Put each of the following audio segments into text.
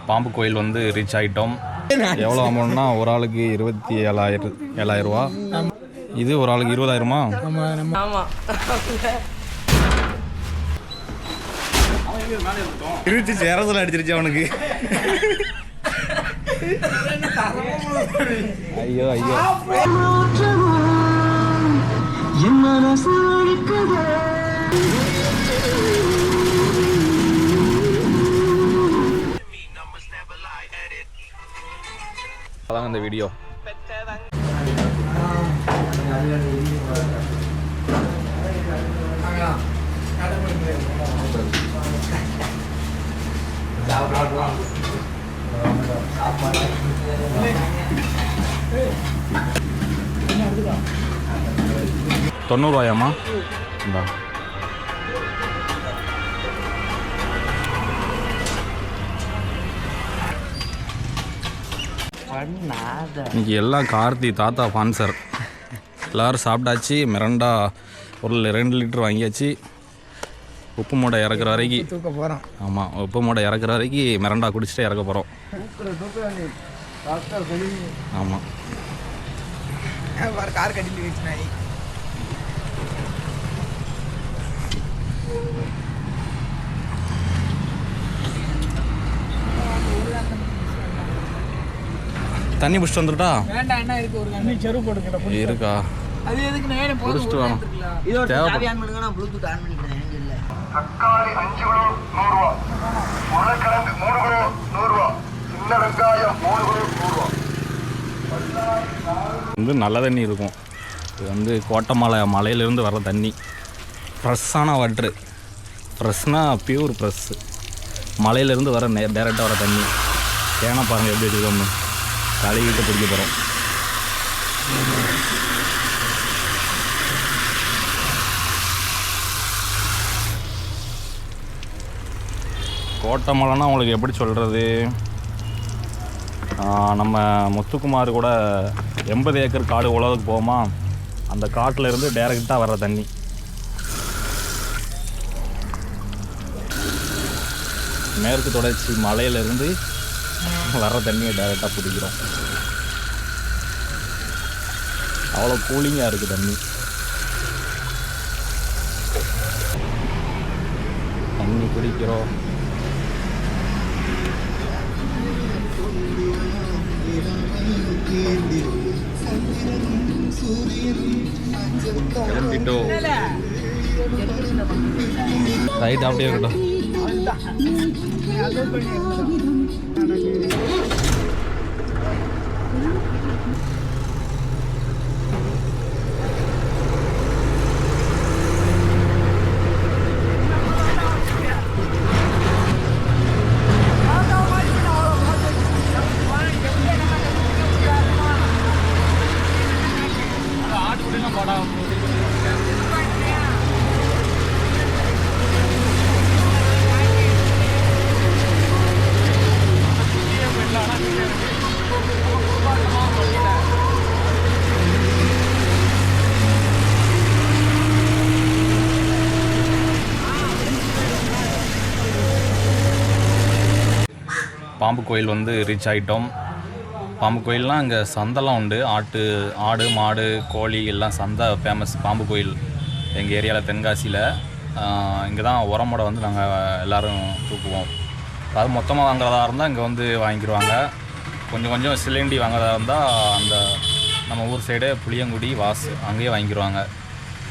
பாம்பு கோயில் வந்து ரீச் ஆகிட்டோம். எவ்வளோ அமௌண்ட்னா ஒரு ஆளுக்கு 27,000 ரூபா. இது ஒரு ஆளுக்கு 20,000மா? ஆமாம். 27,000 அடிச்சிருச்சு அவனுக்கு. ஐயோ ஐயோ. அதாங்க இந்த வீடியோ. $90 இந்தா. இன்னைக்கு எல்லாம் கார்த்தி தாத்தா ஸ்பான்சர். எல்லோரும் சாப்பிட்டாச்சு. மிரண்டா ஒரு 2 லிட்டர் வாங்கியாச்சு. உப்பு மூட்டை இறக்குற வரைக்கும் தூக்க போகிறோம். ஆமாம், உப்பு மூட்டை இறக்குற வரைக்கும் மிரண்டா குடிச்சிட்டே இறக்க போகிறோம். ஆமாம், கார் கட்டிட்டு வச்சுனா தண்ணி பிடிச்சிட்டு வந்துட்டா? வேண்டாம், என்ன இருக்கு, ஒரு தண்ணி செரு போட்டுக்கிட்ட இருக்கா? அது எதுக்கு நான் பிடிச்சிட்டு வேணும். இதோட சாவி ஆன் பண்ணுங்க, நான் ப்ளூடூத் ஆன் பண்ணிக்கிறேன். இல்ல தக்காளி 5 கிலோ 100 ரூபா, உருளைக்கிழங்கு 3 கிலோ 100 ரூபா, சின்ன வெங்காயம் 3 கிலோ 100 ரூபா. வந்து நல்ல தண்ணி இருக்கும். இது வந்து கோட்டமலை மலையிலேருந்து வர்ற தண்ணி. ஃப்ரெஷ்ஷான வாட்ரு. ஃப்ரெஷ்னால் pure fresh. மலையிலேருந்து வர டேரெக்டாக வர தண்ணி. கேனை பாருங்கள் எப்படி இருக்குன்னு. கழுவிட்டு பிடிக்க போகிறோம். கோட்டமலைன்னா உங்களுக்கு எப்படி சொல்கிறது, நம்ம முத்துக்குமார் கூட 80 ஏக்கர் காடு உழவுக்கு போவோமா, அந்த காட்டில் இருந்து டேரெக்டாக வர்ற தண்ணி. மேற்கு தொடர்ச்சி மலையிலேருந்து வர்ற தண்ணியை டேரெக்டாக பிடிக்கிறோம். அவ்வளோ கூலிங்காக இருக்குது தண்ணி. தண்ணி குடிக்கிறோம். கிளம்பிட்டோம். ரைட் அப்படியே இருக்கட்டும். பாம்பு கோயில் வந்து ரீச் ஆகிட்டோம். பாம்பு கோயில்னால் இங்கே சந்தைலாம் உண்டு. ஆடு மாடு கோழி எல்லாம் சந்தை ஃபேமஸ். பாம்பு கோயில் எங்கள் ஏரியாவில் தென்காசியில். இங்கே தான் உரமோட வந்து நாங்கள் எல்லோரும் தூக்குவோம். அது மொத்தமாக வாங்குறதா இருந்தால் இங்கே வந்து வாங்கிடுவாங்க. கொஞ்சம் கொஞ்சம் சிலிண்டி வாங்குறதா இருந்தால் அந்த நம்ம ஊர் சைடு புளியங்குடி வாசு அங்கேயே வாங்கிடுவாங்க.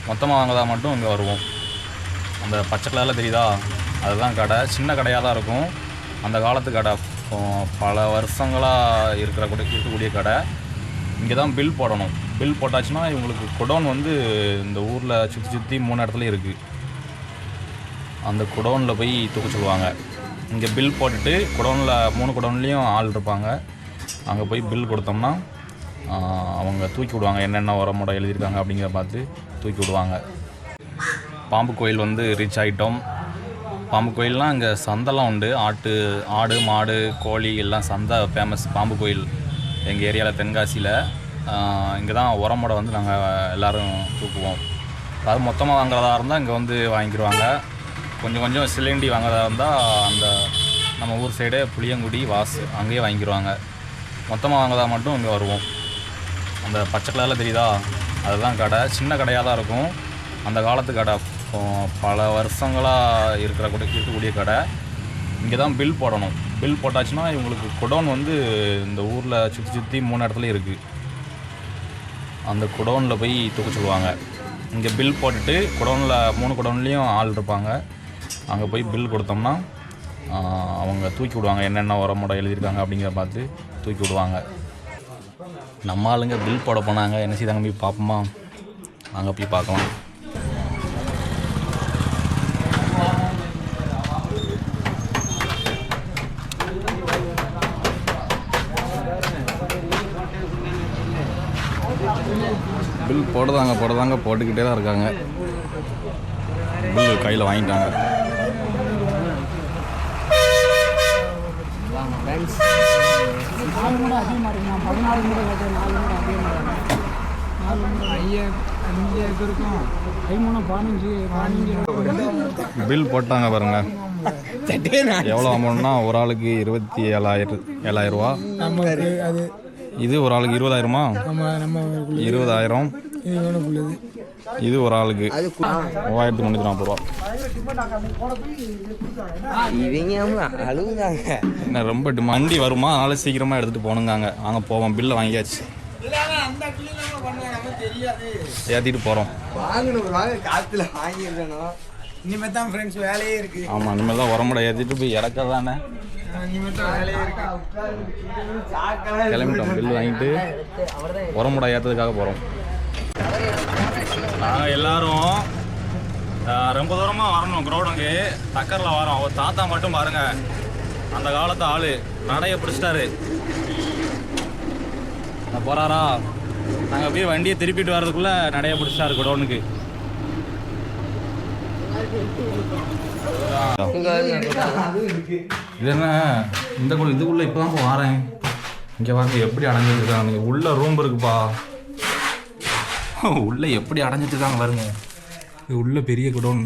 மொத்தமாக வாங்குறதா மட்டும் இங்கே வருவோம். அந்த பச்சை கலரில் தெரியுதா, அதுதான் கடை. சின்ன கடையாக தான் இருக்கும். அந்த காலத்து கடை, பல வருஷங்களாக இருக்கக்கூடிய கடை. இங்கே தான் பில் போடணும். பில் போட்டாச்சுன்னா இவங்களுக்கு குடோன் வந்து இந்த ஊரில் சுற்றி 3 இடத்துல இருக்குது. அந்த குடோனில் போய் தூக்க சொல்லுவாங்க. இங்கே பில் போட்டுட்டு குடோனில் 3 குடோன்லேயும் ஆள் இருப்பாங்க. அங்கே போய் பில் கொடுத்தோம்னா அவங்க தூக்கி விடுவாங்க. என்னென்ன உரமோட எழுதியிருக்காங்க அப்படிங்கிற பார்த்து தூக்கி விடுவாங்க. பாம்பு கோயில் வந்து ரீச் ஆகிட்டோம். பாம்பு கோயில்னால் இங்கே சந்தைலாம் உண்டு. ஆடு மாடு கோழி எல்லாம் சந்தை ஃபேமஸ். பாம்பு கோயில் எங்கள் ஏரியாவில் தென்காசியில். இங்கே தான் உரமோட வந்து நாங்கள் எல்லோரும் தூக்குவோம். அது மொத்தமாக வாங்குறதா இருந்தால் இங்கே வந்து வாங்கிடுவாங்க. கொஞ்சம் கொஞ்சம் சிலிண்டி வாங்குறதா இருந்தால் அந்த நம்ம ஊர் சைடு புளியங்குடி வாசு அங்கேயே வாங்கிடுவாங்க. மொத்தமாக வாங்கதா மட்டும் இங்கே வருவோம். அந்த பச்சை கலரில் தெரியுதா, அதுதான் கடை. சின்ன கடையாக தான் இருக்கும். அந்த காலத்து கடை, பல வருஷங்களாக இருக்கக்கூடிய கடை. இங்கே தான் பில் போடணும். பில் போட்டாச்சுன்னா இவங்களுக்கு குடோன் வந்து இந்த ஊரில் சுற்றி 3 இடத்துல இருக்குது. அந்த குடோனில் போய் தூக்க சொல்லுவாங்க. இங்கே பில் போட்டுட்டு குடோனில் 3 குடோன்லேயும் ஆள் இருப்பாங்க. அங்கே போய் பில் கொடுத்தோம்னா அவங்க தூக்கி விடுவாங்க. என்னென்ன உரமோட எழுதியிருக்காங்க அப்படிங்கிற பார்த்து தூக்கி விடுவாங்க. நம்ம ஆளுங்க பில் போட போனாங்க. என்ன செய்தாங்க போய் பார்ப்போமா? அங்கே போய் பார்க்கலாம். பில் போடுறதாங்க போட்டுக்கிட்டே தான் இருக்காங்க. பில் கையில் வாங்கிட்டாங்க. பில் போட்டாங்க பாருங்க. எவ்வளோ அமௌண்ட்னா ஒரு ஆளுக்கு 27,000 ரூபா. இது ஒரு ஆளுக்கு 20,000மா? 20,000. இது ஒரு ஆளுக்கு 3,340 ரூபா. என்ன ரொம்ப வண்டி வருமா, அதனால சீக்கிரமாக எடுத்துகிட்டு போகணுங்காங்க. அங்கே போவோம். பில்லை வாங்கியாச்சு, ஏற்றிட்டு போகிறோம். இனிமேல் தான் ஃப்ரெண்ட்ஸ் வேலையே இருக்கு. ஆமாம், இனிமேல் தான் உரமுறை ஏற்றிட்டு போய் இறக்க தானே கிளம்பிட்டோம். பில் வாங்கிட்டு உரமுறை ஏற்றதுக்காக போகிறோம். நாங்கள் எல்லோரும் ரொம்ப தூரமாக வரணும். கிரௌண்டுக்கு டக்கரில் வரோம். அவர் தாத்தா மட்டும் பாருங்க, அந்த காலத்து ஆள் நடைய பிடிச்சிட்டாரு. போகிறாரா? நாங்கள் போய் வண்டியை திருப்பிட்டு வர்றதுக்குள்ளே நடைய பிடிச்சிட்டாரு குடோனுக்கு. இது என்ன இதுக்குள்ளே இப்போ தான் வரேன். இங்கே வந்து எப்படி அடைஞ்சிருக்காங்க. நீங்கள் உள்ள ரூம் இருக்குப்பா. உள்ளே எப்படி அடைஞ்சிட்ருக்காங்க பாருங்க. இது உள்ள பெரிய குடோன்.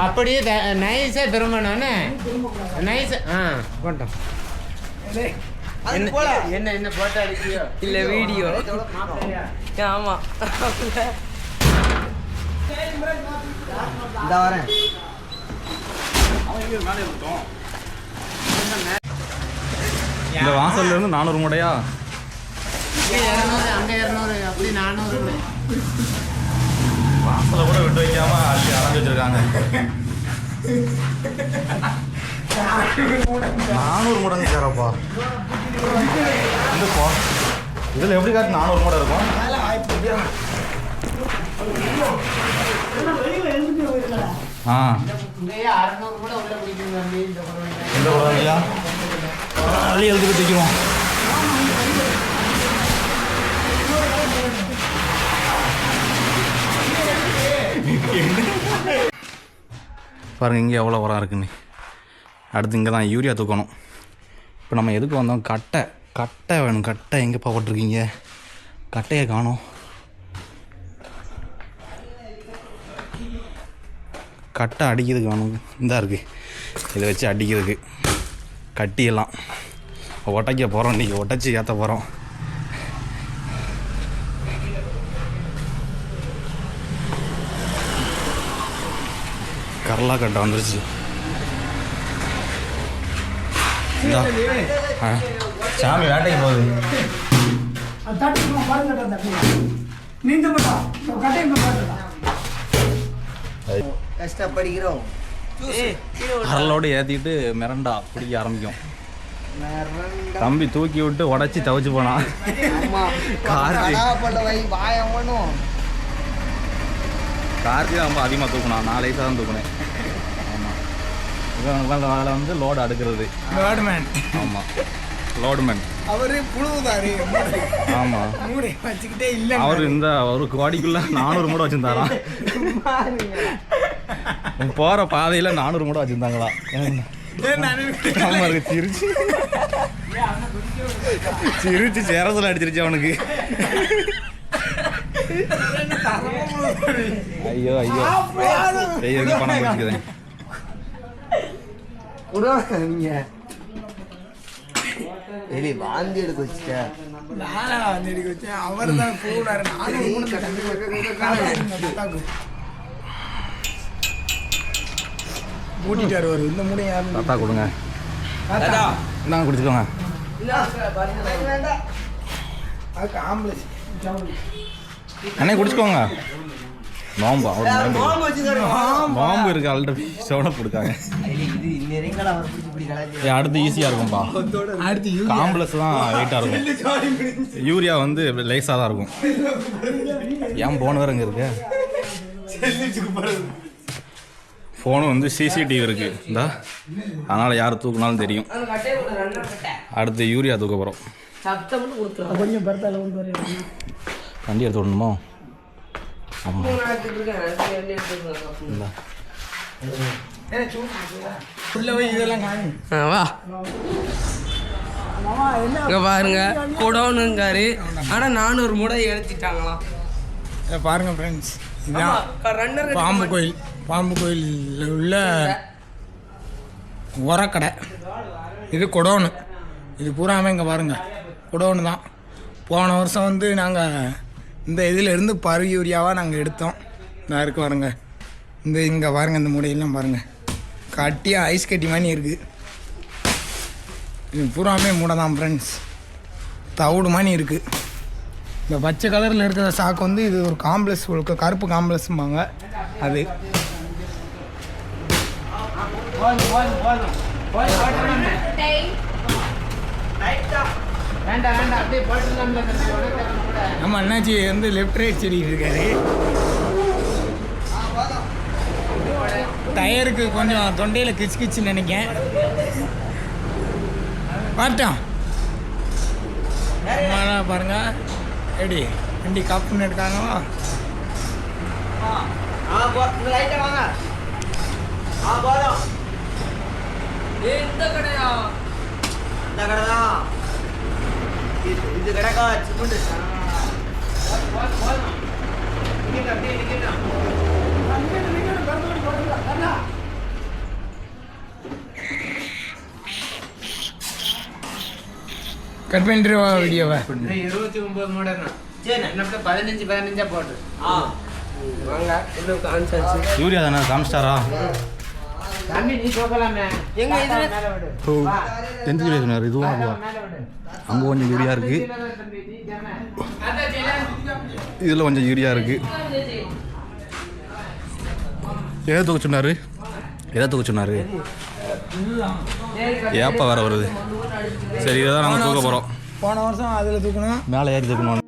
அப்படியே நைஸா திரும்பணும்னு நைஸா போட்டோம். என்ன போட்டோ அடிக்கியோ இல்ல வீடியோ? ஆமா, இந்த வரேன். இந்த வாசல்ல இருந்து 400 மூடையா? 200, அங்க 200, அப்படி 400. வாசலை கூட விட்டு வைக்காம அள்ளி அடைஞ்சு வச்சிருக்காங்க. 400 மூடங்க சாரப்பா. இதில் எப்படி காட்டு 400 மூடை இருக்கும்? இந்த குடோன்லையா அள்ளி எழுதுக்கு தைக்கிறோம். பாருங்க இங்கே எவ்வளோ உரம் இருக்குன்னு. அடுத்து இங்கே தான் யூரியா தூக்கணும். இப்போ நம்ம எதுக்கு வந்தோம்? கட்டை வேணும். கட்டை எங்கேப்பா போட்டிருக்கீங்க? கட்டையை காணோம். கட்டை அடிக்கிறதுக்கு வேணும். இந்தா இருக்குது, இதை வச்சு அடிக்கிறதுக்கு. கட்டியெல்லாம் ஒட்டைக்க போகிறோம். இன்றைக்கி ஒட்டச்சி ஏற்ற போகிறோம். கரலா கட்டை வந்துருச்சு. சாமி வேட்டைக்கு போகுது. கஷ்டப்படுகிறோம். அரலோடு ஏற்றிக்கிட்டு மிரண்டா பிடிக்க ஆரம்பிக்கும். தம்பி தூக்கி விட்டு உடச்சி தவச்சு போனான். கார்த்தி தான் ரொம்ப அதிகமாக தூக்கினான். 4 வயசாக தான் தூக்குனேன். ஆமாம், இவன் வேலை வந்து லோடு அடுக்கிறது. லோடுமேன். ஆமாம், லோடுமேன். அவரு புழுவுதாரு. ஆமாம், வச்சுக்கிட்டே இல்லை. அவர் இந்த ஒரு கோடிக்குள்ள 400 மூடை வச்சுருந்தாராம். போகிற பாதையில் 400 மூடை வச்சுருந்தாங்களா? ஆமாம் இருக்கு. சிரிச்சு சேரத்தில் அடிச்சிருச்சு அவனுக்கு. ஐயோ ஐயோ ஐயோ பணம் வச்சுக்குதேன். வாந்தி எடுக்க வச்சுட்டேன். நானா வந்து எடுக்க வச்சேன். அவர் தான் கூடாரு. நானும் கூட்டிட்டாரு ஒரு இந்த மூணு யாரும் தாத்தா கொடுங்க. இந்தாங்க குடிச்சுக்கோங்க. அதுக்கு ஆம்புலன்ஸ் அண்ணே குடிச்சுக்கோங்க. நோம்பா ஒரு நோம்பு இருக்கு. ஆல்ரெடி சோடா கொடுக்காங்க. அடுத்து ஈஸியாக இருக்கும்பா. அடுத்து காம்ப்ளெக்ஸ் தான் வெயிட்டாக இருக்கும். யூரியா வந்து லேஸாக தான் இருக்கும். ஏன் போன வேறு இங்கே இருக்கு. ஃபோனு வந்து சிசிடிவி இருக்குது இந்தா, அதனால் யார் தூக்குனாலும் தெரியும். அடுத்து யூரியா தூக்க போகிறோம். கொஞ்சம் பரத்தால வண்டி எடுத்து விடணுமோ? ஆமாம். உள்ள போய் இதெல்லாம் காணும். வா இங்க பாருங்க குடோனுங்காரு. ஆனால் 400 மூடை எடுத்துட்டாங்களாம். பாருங்க ஃப்ரெண்ட்ஸ், இதுதான் பாம்பு கோயில். பாம்பு கோயிலில் உள்ள உரக்கடை. இது குடோனு. இது பூராமே இங்கே பாருங்கள் குடோனு தான். போன வருஷம் வந்து நாங்கள் இந்த இதில் இருந்து பரு யூரியாவாக நாங்கள் எடுத்தோம். நான் இருக்கு பாருங்க. இந்த இங்கே பாருங்கள், இந்த மூடையெல்லாம் பாருங்கள், கட்டியாக ஐஸ் கட்டி மாதிரி இருக்குது. இது பூராமே மூடை தான் ஃப்ரெண்ட்ஸ். தவிடு மாதிரி இருக்குது. இந்த பச்சை கலரில் இருக்கிற சாக்கு வந்து இது ஒரு காம்ப்ளெக்ஸ், கருப்பு காம்ப்ளெக்ஸும்பாங்க. அது நம்ம அண்ணாச்சி வந்து லெஃப்ட் ரைட் செடிட்டு இருக்காரு. டயருக்கு கொஞ்சம் தொண்டையில் கிச்சு கிச்சுன்னு நினைக்கேன். பார்த்தோம் பாருங்க எப்படி வண்டி காப்புன்னு இருக்காங்களா. இந்த கடையா? இந்த கடை தான். இது கடைக்கா சிமெண்ட். கட் பண்ணிடுவா வீடியோவை. 29 மாடல் சரி, என்ன 15 போட்டு வாங்க. இன்னும் கான்சென்ஸ் யூரியா தானே காமிச்சிட்டாரா? தம்பி நீ போகலாமே. எங்க இது தெரிஞ்சு சொன்னார். இதுவும் அதுவா? அங்கே கொஞ்சம் யூரியா இருக்குது, இதில் கொஞ்சம் யூரியா இருக்குது. எதை தூக்க சொன்னார்? எதை தூக்க சொன்னார்? ஏப்பா வேறு வருது. சரி, இதை தான் நாங்கள் தூக்க போகிறோம். போன வருஷம் அதில் தூக்கணும், மேலே ஏறி தூக்கணும்.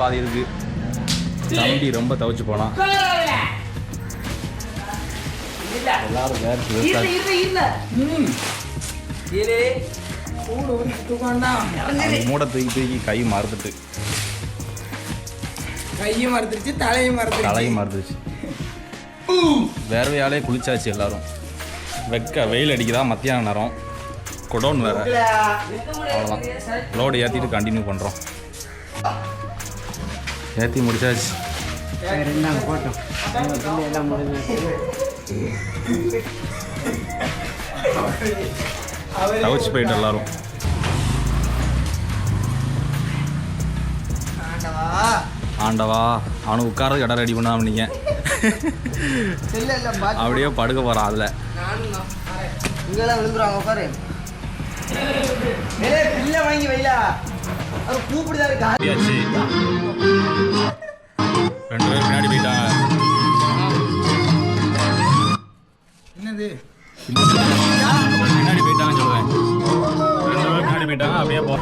பாதி இருக்கு. தம்பி ரொம்ப தவிச்சு போனான். எல்லாரும் மூட தூக்கி தூக்கி கை மறந்துட்டு, கையும் மறுத்துருச்சு, தலையும் மறந்துச்சு. வேர்வையாலே குளிச்சாச்சு எல்லாரும். வெயில் அடிக்குதா மத்தியான நேரம். குடோன் வேற. அவ்வளோதான், லோடு ஏற்றிட்டு கண்டினியூ பண்ணுறோம். ஏற்றி முடிச்சாச்சு. தவிச்சு போயிட்டு எல்லாரும். ஆண்டவா, அவனுக்கு உட்கார இடம் ரெடி பண்ணா நீங்க. அப்படியே படுக்க போறான். அதில் இங்கெல்லாம் விழுந்துருவாங்க. உட்காரு. பிள்ளை வாங்கி வைல கூப்பிடுதான் இருக்கா. 2 பேர் பின்னாடி போயிட்டாங்க. என்னது பின்னாடி போயிட்டாங்கன்னு சொல்லுவேன். 2 பேர் பின்னாடி போயிட்டாங்க. அப்படியே போ.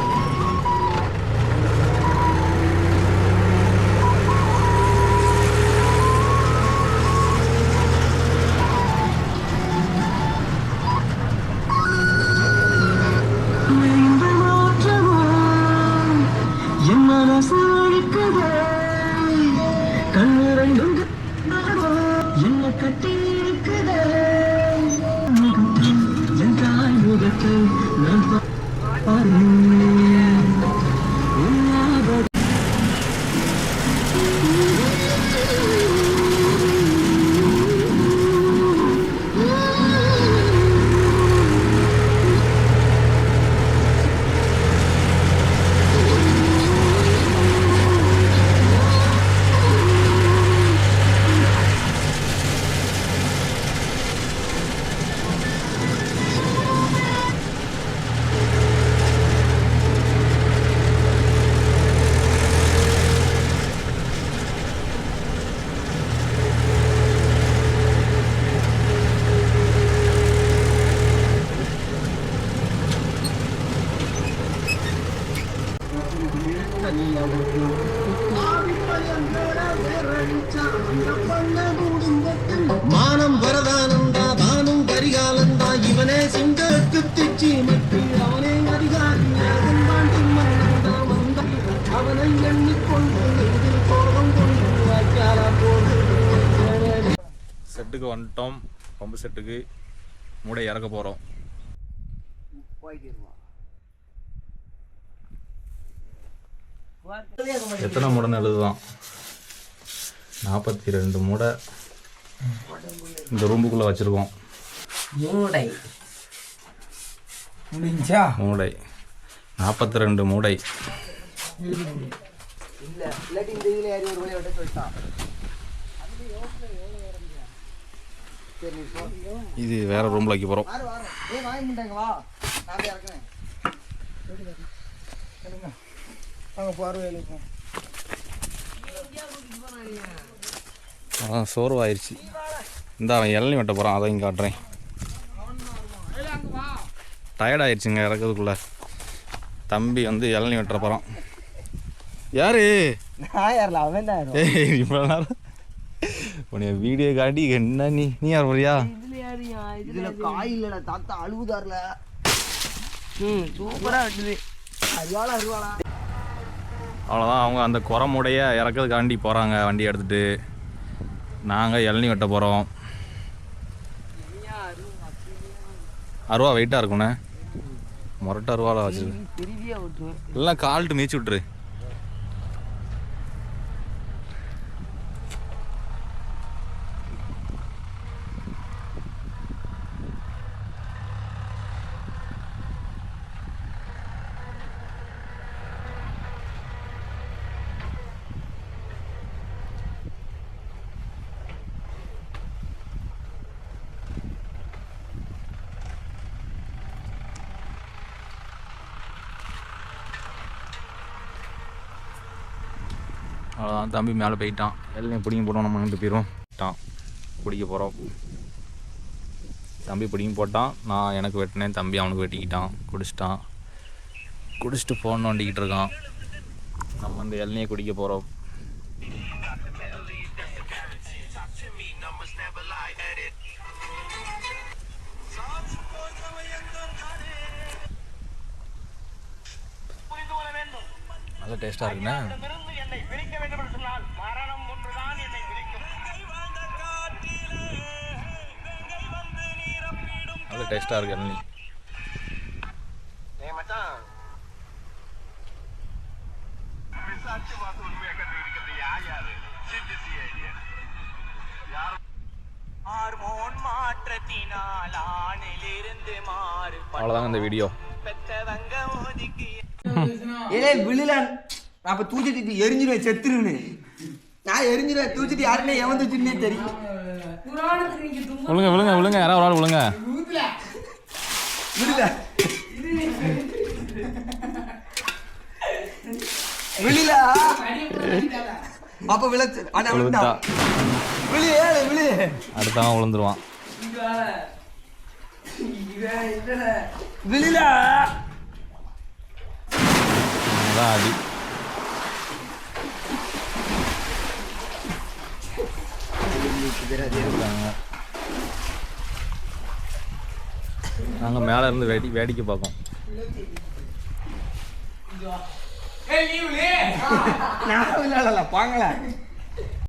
மானம் வரதானந்தா தானும் கரிகாலந்தா இவனே சிங்கருக்கு திச்சி மட்டி அவனே அதிகாரி அவனை எண்ணிக்கொண்டு கோபம் கொண்டு வாய்க்காலா போடு. செட்டுக்கு வந்துட்டோம். பம்பு செட்டுக்கு மூடை இறக்க போகிறோம். எத்தனை மூடைன்னு எழுதுதான்? 42 மூடை இந்த ரூமுக்குள்ளே வச்சுருக்கோம். முடிஞ்சா மூடை 42 மூடை. இது வேற ரூம்ல வைக்க போகிறோம். அதான் சோர்வாயிருச்சு. இந்த அவன் இளநீ வெட்ட போகிறான், அதை இங்கே காட்டுறேன். டயர்டாயிடுச்சுங்க இறக்கிறதுக்குள்ள. தம்பி வந்து இளநீ வெட்ட போகிறான். யாரு இவ்வளோ நேரம் உன்னைய வீடியோ காட்டி என்ன நீ யார் போறியா? இதுல காய் இல்லடா தாத்தா அழுவுதார்ல. சூப்பரா வெட்டுது. அவ்வளோதான். அவங்க அந்த குறை மூடைய இறக்கிறதுக்காண்டி போகிறாங்க வண்டி எடுத்துகிட்டு. நாங்கள் இளநீ வெட்ட போகிறோம். 6 ரூபா வெயிட்டாக இருக்குண்ணே. முரட்டை 6 ரூபாவில் வச்சுருக்கு. எல்லாம் கால்ட்டு மீச்சு விட்டுரு. அவ்வளோதான். தம்பி மேலே போயிட்டான். எல்லாம் பிடிங்கி போட்டோம். நம்ம 2 பேரும் பிடிக்க போகிறோம். தம்பி பிடிங்கி போட்டான். நான் எனக்கு வெட்டினேன். தம்பி அவனுக்கு வெட்டிக்கிட்டான். குடிச்சிட்டு ஃபோன் நோண்டிக்கிட்டு இருக்கான். நம்ம அந்த இளநியை குடிக்க போகிறோம். நல்ல டேஸ்ட்டாக இருக்குண்ணே. நல்ல டேஸ்ட்டாக இருக்கு இளநீ. அவ்வளோதாங்க இந்த வீடியோ. விழுல அப்ப தூச்சிட்டு எரிஞ்சிருவேன், செத்துருன்னு. நான் எரிஞ்சிருவேன், தூச்சிட்டு யாருன்னே எவன் தூச்சிட்டுனே தெரியும். விழுங்க யாராவது ஒரு ஆள் விழுங்க. விழுல அப்ப விழச்சு அடுத்தவன் விழுந்துருவான். விழுல அடி. நாங்கள் மேலே இருந்து வேடிக்கை பார்ப்போம். நான் பாங்கள